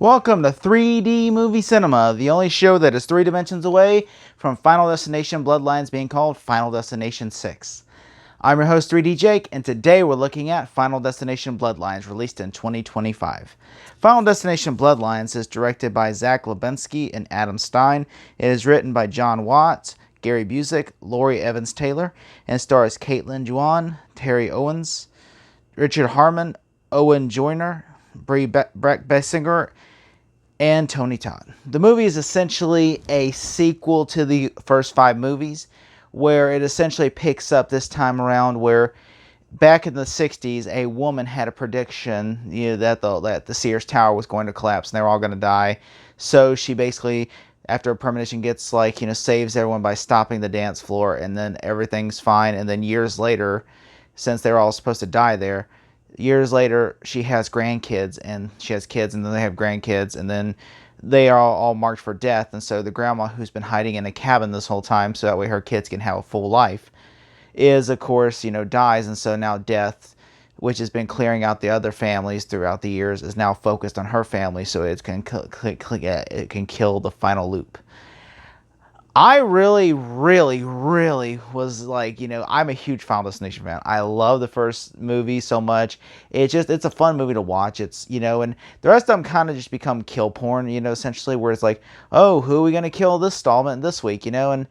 Welcome to 3D Movie Cinema, the only show that is 3 dimensions away from Final Destination Bloodlines being called Final Destination 6. I'm your host 3D Jake, and today we're looking at Final Destination Bloodlines, released in 2025. Final Destination Bloodlines is directed by Zach Lebensky and Adam Stein. It is written by John Watts, Gary Busick, Laurie Evans-Taylor, and stars Caitlin Juan, Terry Owens, Richard Harmon, Owen Joyner, Bree Bessinger, and Tony Todd. The movie is essentially a sequel to the first 5 movies, where it essentially picks up this time around where back in the 60s, a woman had a prediction, that the Sears Tower was going to collapse and they were all going to die. So she basically, after a premonition, gets saves everyone by stopping the dance floor, and then everything's fine. And then years later, since they were all supposed to die there, years later, she has grandkids, and she has kids, and then they have grandkids, and then they are all marked for death. And so the grandma, who's been hiding in a cabin this whole time so that way her kids can have a full life, is, of course, dies. And so now death, which has been clearing out the other families throughout the years, is now focused on her family so it can kill the final loop. I really was I'm a huge Final Destination fan. I love the first movie so much. It's a fun movie to watch. And the rest of them kind of just become kill porn, essentially, where it's like, oh, who are we going to kill this installment this week, and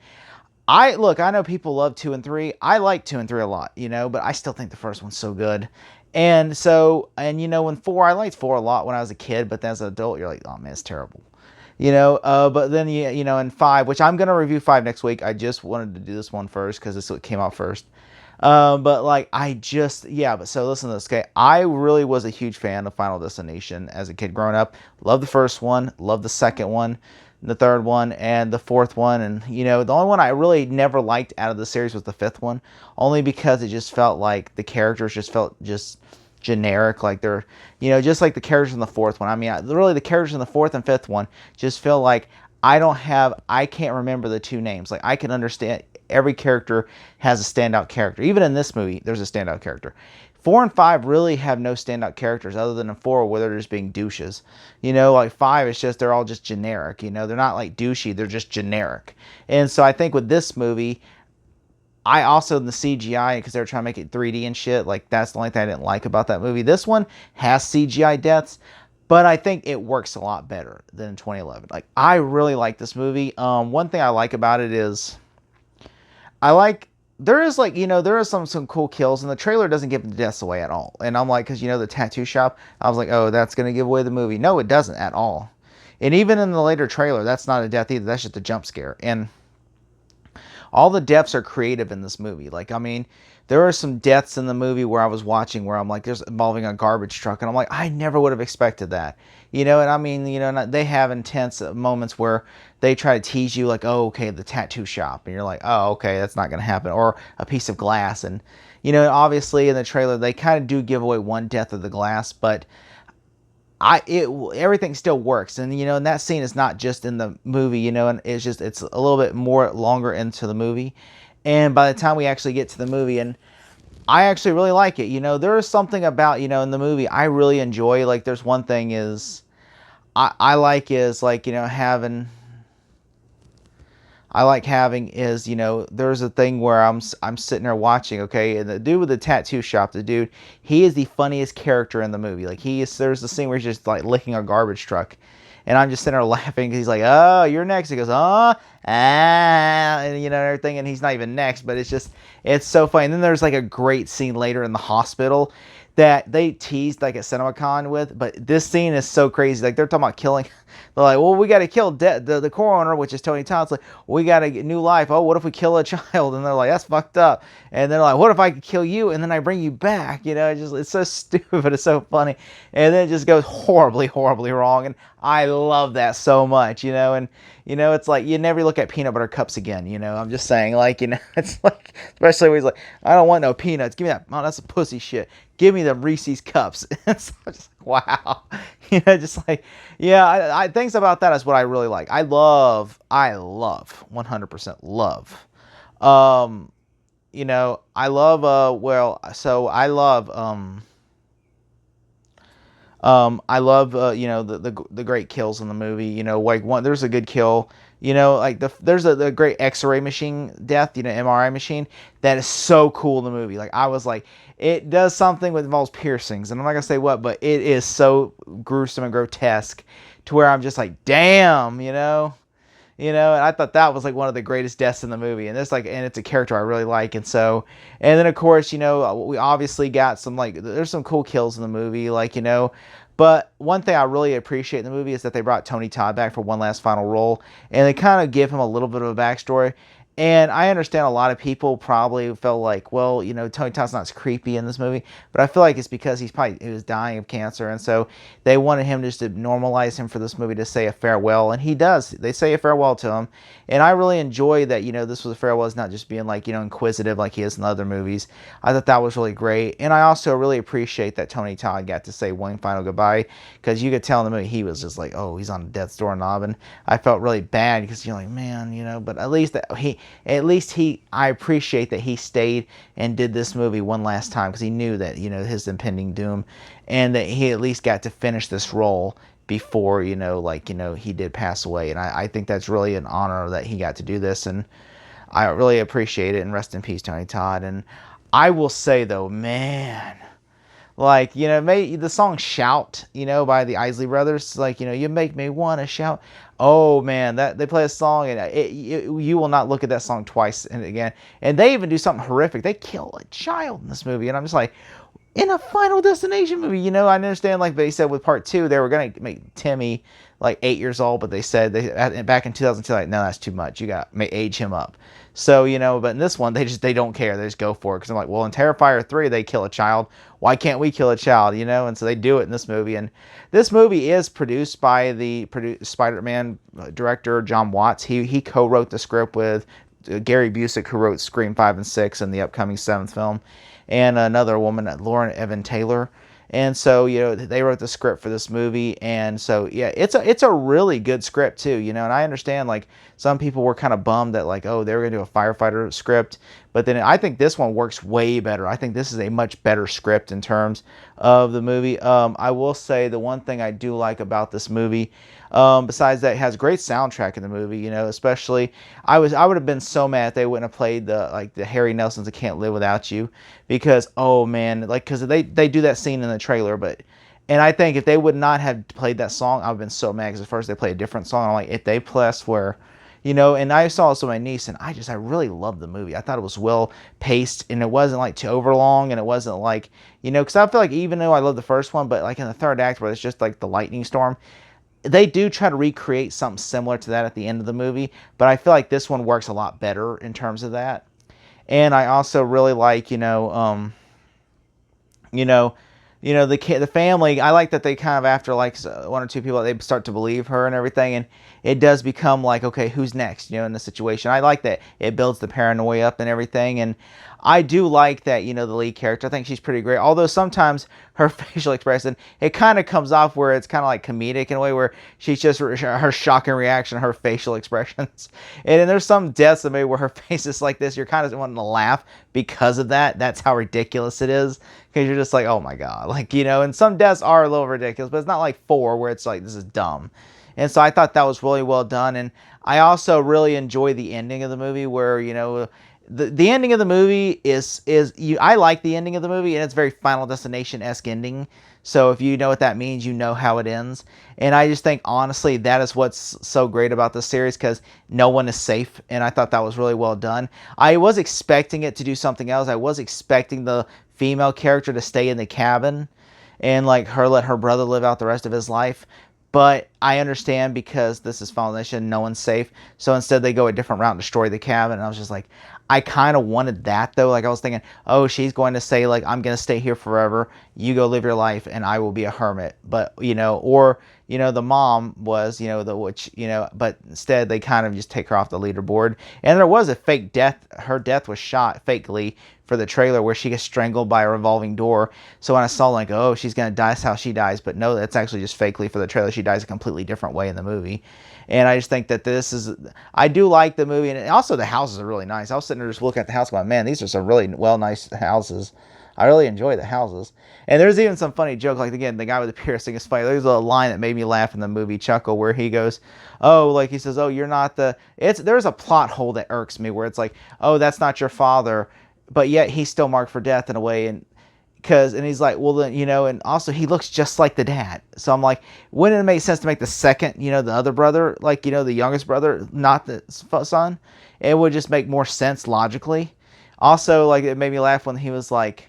I know people love 2 and 3. I like 2 and 3 a lot, but I still think the first one's so good. And so, when 4, I liked 4 a lot when I was a kid, but then as an adult, you're like, oh man, it's terrible. But then, in 5, which I'm going to review 5 next week. I just wanted to do this one first because this came out first. So listen to this, okay? I really was a huge fan of Final Destination as a kid growing up. Loved the first one, loved the second one, the third one, and the fourth one. And, the only one I really never liked out of the series was the 5th one, only because it just felt like the characters just felt generic, like they're, just like the characters in the 4th one. I mean, really the characters in the 4th and 5th one just feel like I can't remember the 2 names. Like, I can understand every character has a standout character. Even in this movie, there's a standout character. 4 and 5 really have no standout characters other than in 4 where they're just being douches. 5, it's just, they're all just generic. They're not like douchey, they're just generic. And so I think with this movie, I also, in the CGI, because they were trying to make it 3D and shit, like, that's the only thing I didn't like about that movie. This one has CGI deaths, but I think it works a lot better than in 2011. Like, I really like this movie. One thing I like about it is, there is some cool kills, and the trailer doesn't give the deaths away at all. And I'm like, because, the tattoo shop, I was like, oh, that's going to give away the movie. No, it doesn't at all. And even in the later trailer, that's not a death either. That's just a jump scare. And all the deaths are creative in this movie. Like, I mean, there are some deaths in the movie where I was watching where I'm like, there's involving a garbage truck, and I'm like, I never would have expected that. And I mean, they have intense moments where they try to tease you, like, oh, okay, the tattoo shop, and you're like, oh, okay, that's not going to happen, or a piece of glass. And, obviously in the trailer, they kind of do give away one death of the glass, but everything still works. And and that scene is not just in the movie, and it's a little bit more longer into the movie. And by the time we actually get to the movie, and I actually really like it. There is something about, in the movie I really enjoy. Like, there's one thing is I like having is, there's a thing where I'm sitting there watching, okay, and the dude with the tattoo shop, he is the funniest character in the movie. Like, there's the scene where he's just like licking a garbage truck, and I'm just sitting there laughing because he's like, oh, you're next. He goes, and everything, and he's not even next, but it's so funny. And then there's like a great scene later in the hospital that they teased like at CinemaCon with, but this scene is so crazy. Like, they're talking about killing. They're like, well, we got to kill the coroner, which is Tony Todd. It's like, we got to get new life. Oh, what if we kill a child? And they're like, that's fucked up. And they're like, what if I could kill you and then I bring you back? It's so stupid. It's so funny. And then it just goes horribly wrong. And I love that so much, and it's like, you never look at peanut butter cups again, I'm just saying, like, it's like, especially when he's like, I don't want no peanuts, give me that, oh, that's a pussy shit, give me the Reese's cups. It's just like, wow. Just like, yeah, I things about that is what I really like. I love 100% love, I love I love the great kills in the movie. Like there's a good kill. Like there's the great X-ray machine death. MRI machine that is so cool in the movie. Like I was like, it does something with involves piercings, and I'm not gonna say what, but it is so gruesome and grotesque to where I'm just like, damn. And I thought that was like one of the greatest deaths in the movie, and it's a character I really like, and then of course, we obviously got some there's some cool kills in the movie, but one thing I really appreciate in the movie is that they brought Tony Todd back for one last final role, and they kind of give him a little bit of a backstory. And I understand a lot of people probably felt like, well, Tony Todd's not as creepy in this movie, but I feel like it's because he was dying of cancer, and so they wanted him just to normalize him for this movie to say a farewell, and he does. They say a farewell to him, and I really enjoy that. This was a farewell. It's not just being inquisitive like he is in other movies. I thought that was really great, and I also really appreciate that Tony Todd got to say one final goodbye, because you could tell in the movie he was just like, oh, he's on death's doorknob, and I felt really bad because you're like, man, but at least I appreciate that he stayed and did this movie one last time, because he knew that, his impending doom, and that he at least got to finish this role before, he did pass away. And I think that's really an honor that he got to do this, and I really appreciate it, and rest in peace, Tony Todd. And I will say, though, man, the song Shout, by the Isley Brothers, you make me want to shout. Oh, man, that they play a song, and you will not look at that song twice and again. And they even do something horrific. They kill a child in this movie, and I'm just like, in a Final Destination movie, I understand, like they said with part 2, they were going to make Timmy 8 years old, but they said back in 2002, no, that's too much. You got to age him up. So, but in this one, they don't care. They just go for it. Because I'm like, well, in Terrifier 3, they kill a child. Why can't we kill a child, And so they do it in this movie. And this movie is produced by the Spider-Man director, John Watts. He co-wrote the script with Gary Busey, who wrote Scream 5 and 6 and the upcoming 7th film, and another woman, Lauren Evan Taylor. And so, they wrote the script for this movie, and so, yeah, it's a really good script, too, and I understand, some people were kind of bummed that, oh, they were going to do a firefighter script, but then I think this one works way better. I think this is a much better script in terms of the movie. I will say the one thing I do like about this movie, besides that, it has great soundtrack in the movie, especially, I would have been so mad if they wouldn't have played the Harry Nelson's I Can't Live Without You, because, oh, man, because they do that scene in the trailer, and I think if they would not have played that song, I would have been so mad, because at first they played a different song, and I'm like, if they plus where, and I saw this with my niece, and I really loved the movie. I thought it was well paced, and it wasn't too over long, and it wasn't because I feel like even though I love the first one, but in the third act where it's just the lightning storm, they do try to recreate something similar to that at the end of the movie, but I feel like this one works a lot better in terms of that. And I also really like, the family. I like that they kind of, after one or two people, they start to believe her and everything, and it does become okay, who's next, in the situation. I like that it builds the paranoia up and everything, and I do like that, the lead character. I think she's pretty great, although sometimes her facial expression, it kind of comes off where it's kind of comedic in a way, where she's just her shocking reaction, her facial expressions. And then there's some deaths in the movie where her face is like this. You're kind of wanting to laugh because of that. That's how ridiculous it is, because you're just like, oh my god, and some deaths are a little ridiculous, but it's not like 4 where it's this is dumb. And so I thought that was really well done, and I also really enjoy the ending of the movie, where the ending of the movie I like the ending of the movie, and it's very Final Destination-esque ending. So if you know what that means, you know how it ends. And I just think, honestly, that is what's so great about this series, because no one is safe, and I thought that was really well done. I was expecting it to do something else. I was expecting the female character to stay in the cabin and let her brother live out the rest of his life. But I understand, because this is Final Destination, no one's safe. So instead they go a different route and destroy the cabin. And I was just like, I kind of wanted that, though. I was thinking, oh, she's going to say, I'm going to stay here forever. You go live your life, and I will be a hermit. But, or, the mom was, but instead they kind of just take her off the leaderboard. And there was a fake death. Her death was shot fakely for the trailer, where she gets strangled by a revolving door. So when I saw, oh, she's going to die, that's how she dies. But no, that's actually just fakely for the trailer. She dies a completely different way in the movie. And I just think that I do like the movie. And also the houses are really nice. I was sitting there just looking at the house going, man, these are some really nice houses. I really enjoy the houses. And there's even some funny joke, like again, the guy with the piercing is funny. There's a line that made me laugh in the movie Chuckle where he goes, "Oh, like he says, oh, you're not the." There's a plot hole that irks me where it's like, "Oh, that's not your father," but yet he's still marked for death in a way, and he's like, well then, and also he looks just like the dad. So I'm like, wouldn't it make sense to make the second, the other brother, like, the youngest brother, not the son? It would just make more sense logically. Also, like, it made me laugh when he was like,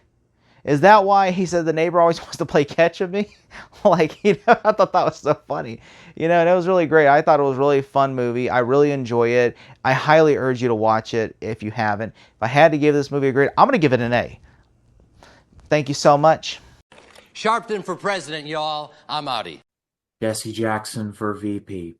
is that why he said the neighbor always wants to play catch with me? Like, I thought that was so funny. And it was really great. I thought it was a really fun movie. I really enjoy it. I highly urge you to watch it if you haven't. If I had to give this movie a grade, I'm going to give it an A. Thank you so much. Sharpton for president, y'all. I'm outie. Jesse Jackson for VP.